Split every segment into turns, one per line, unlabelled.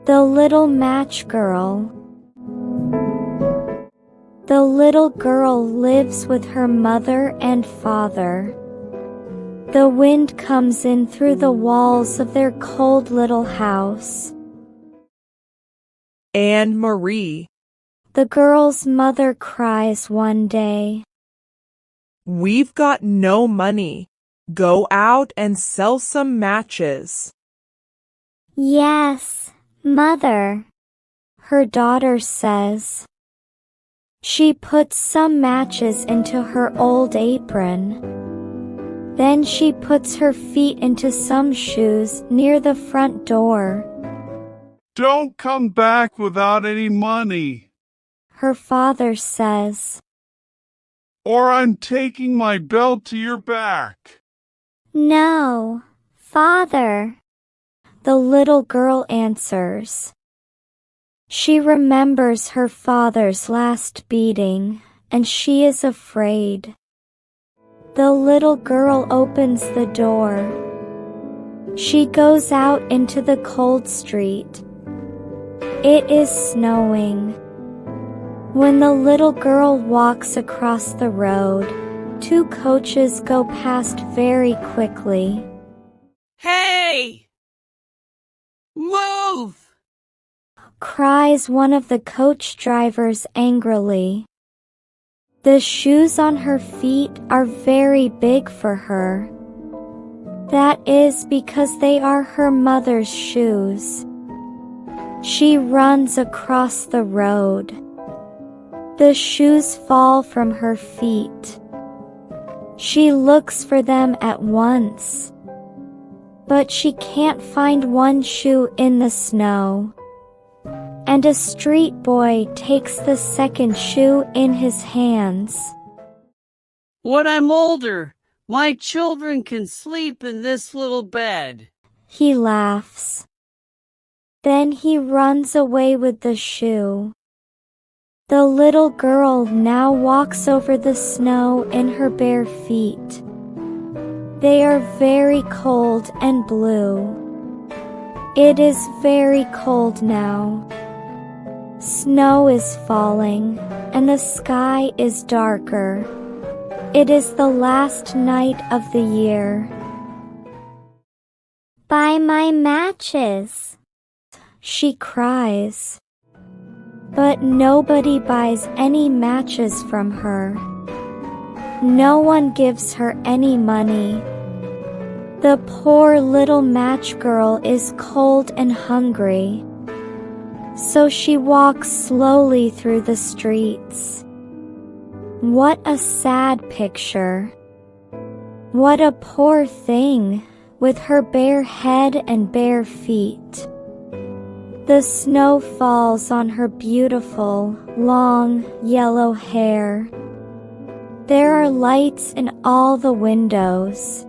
The little match girl. The little girl lives with her mother and father. The wind comes in through the walls of their cold little house.
Anne Marie.
The girl's mother cries one day.
We've got no money. Go out and sell some matches.
Yes, Mother, her daughter says. She puts some matches into her old apron. Then she puts her feet into some shoes near the front door.
Don't come back without any money,
her father says.
or I'm taking my belt to your back.
No, Father, the little girl answers. She remembers her father's last beating, and she is afraid. The little girl opens the door. She goes out into the cold street. It is snowing. When the little girl walks across the road, two coaches go past very quickly.
Hey! Move!
Cries one of the coach drivers angrily. The shoes on her feet are very big for her. That is because they are her mother's shoes. She runs across the road. The shoes fall from her feet. She looks for them at once, but she can't find one shoe in the snow. And a street boy takes the second shoe in his hands.
When I'm older, my children can sleep in this little bed.
He laughs. Then he runs away with the shoe. The little girl now walks over the snow in her bare feet. They are very cold and blue. It is very cold now. Snow is falling, and the sky is darker. It is the last night of the year. Buy my matches, she cries. But nobody buys any matches from her. No one gives her any money. The poor little match girl is cold and hungry. So she walks slowly through the streets. What a sad picture. What a poor thing, with her bare head and bare feet. The snow falls on her beautiful, long, yellow hair. There are lights in all the windows.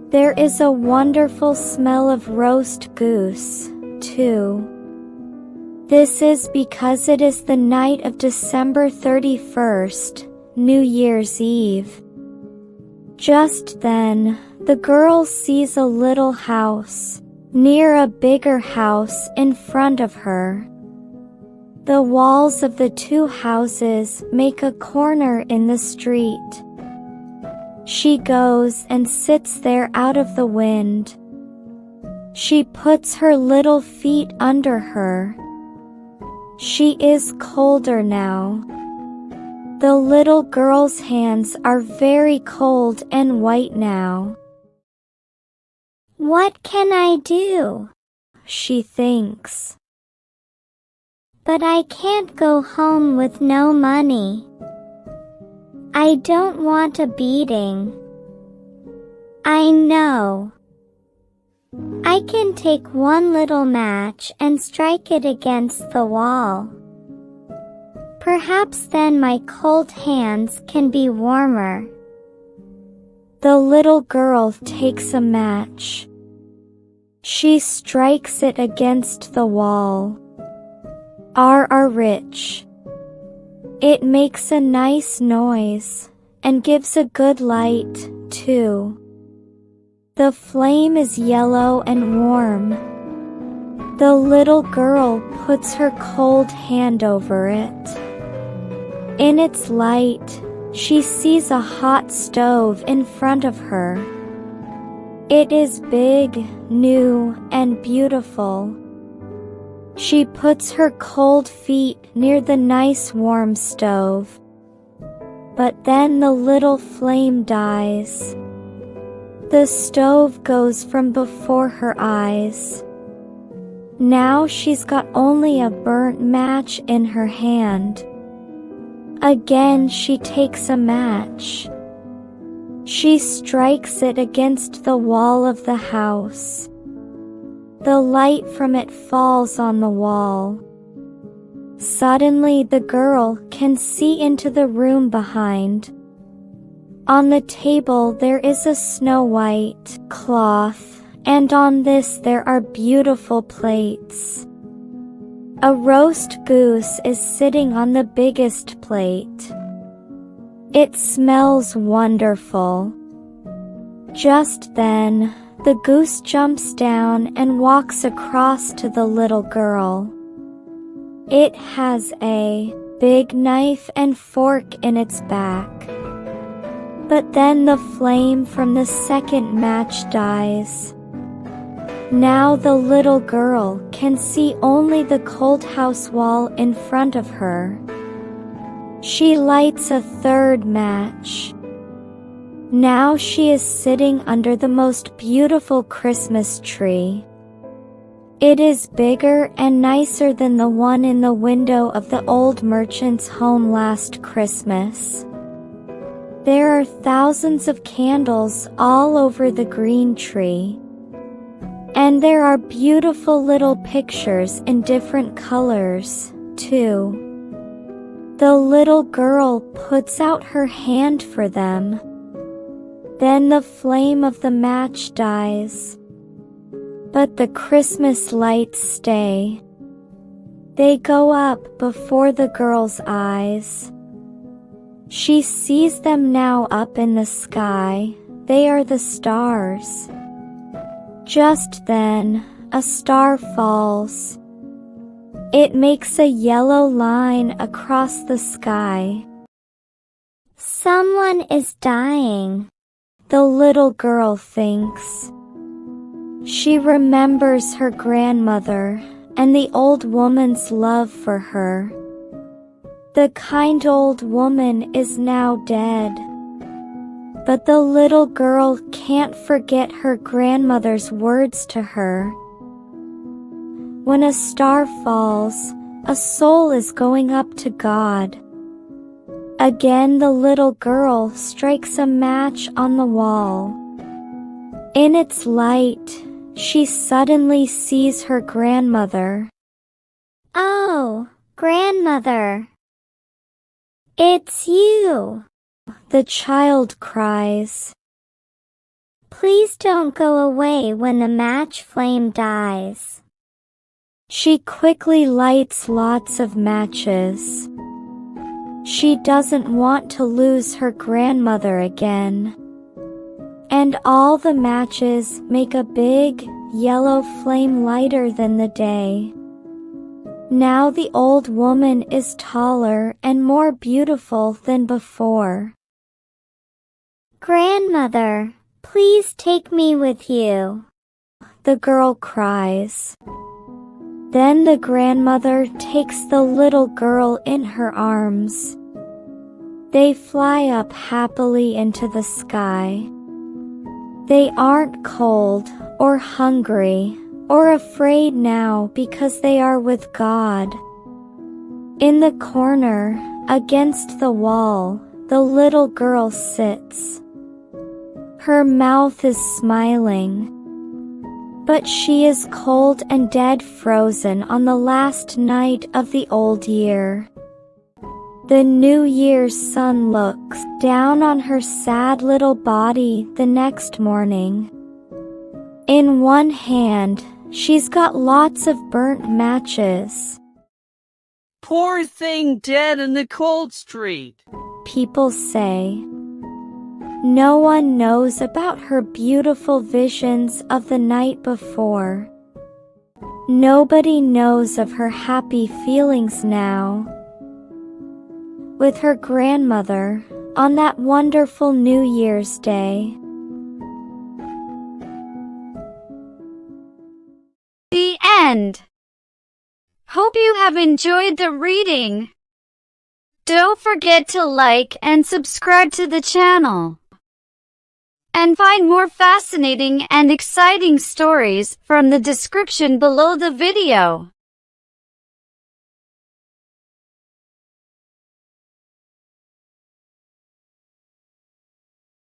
There is a wonderful smell of roast goose, too. This is because it is the night of December 31st, New Year's Eve. Just then, the girl sees a little house, near a bigger house in front of her. The walls of the two houses make a corner in the street. She goes and sits there out of the wind. She puts her little feet under her. She is colder now. The little girl's hands are very cold and white now. What can I do? She thinks. But I can't go home with no money. I don't want a beating. I know. I can take one little match and strike it against the wall. Perhaps then my cold hands can be warmer. The little girl takes a match. She strikes it against the wall. Are rich. It makes a nice noise, and gives a good light, too. The flame is yellow and warm. The little girl puts her cold hand over it. In its light, she sees a hot stove in front of her. It is big, new, and beautiful. She puts her cold feet near the nice warm stove. But then the little flame dies. The stove goes from before her eyes. Now she's got only a burnt match in her hand. Again she takes a match. She strikes it against the wall of the house. The light from it falls on the wall. Suddenly the girl can see into the room behind. On the table there is a snow-white cloth, and on this there are beautiful plates. A roast goose is sitting on the biggest plate. It smells wonderful. Just then, the goose jumps down and walks across to the little girl. It has a big knife and fork in its back. But then the flame from the second match dies. Now the little girl can see only the cold house wall in front of her. She lights a third match. Now she is sitting under the most beautiful Christmas tree. It is bigger and nicer than the one in the window of the old merchant's home last Christmas. There are thousands of candles all over the green tree. And there are beautiful little pictures in different colors, too. The little girl puts out her hand for them. Then the flame of the match dies. But the Christmas lights stay. They go up before the girl's eyes. She sees them now up in the sky. They are the stars. Just then, a star falls. It makes a yellow line across the sky.
Someone is dying,
the little girl thinks. She remembers her grandmother and the old woman's love for her. The kind old woman is now dead. But the little girl can't forget her grandmother's words to her. When a star falls, a soul is going up to God. Again the little girl strikes a match on the wall. In its light, she suddenly sees her grandmother.
"Oh, grandmother! It's you!"
The child cries.
"Please don't go away when the match flame dies."
She quickly lights lots of matches. She doesn't want to lose her grandmother again. And all the matches make a big, yellow flame lighter than the day. Now the old woman is taller and more beautiful than before.
"Grandmother, please take me with you,"
the girl cries. Then the grandmother takes the little girl in her arms. They fly up happily into the sky. They aren't cold or hungry or afraid now because they are with God. In the corner, against the wall, the little girl sits. Her mouth is smiling. But she is cold and dead, frozen on the last night of the old year. The New Year's sun looks down on her sad little body the next morning. In one hand, she's got lots of burnt matches.
Poor thing dead in the cold street,
people say. No one knows about her beautiful visions of the night before. Nobody knows of her happy feelings now with her grandmother on that wonderful New Year's Day.
The end. Hope you have enjoyed the reading. Don't forget to like and subscribe to the channel. And find more fascinating and exciting stories from the description below the video.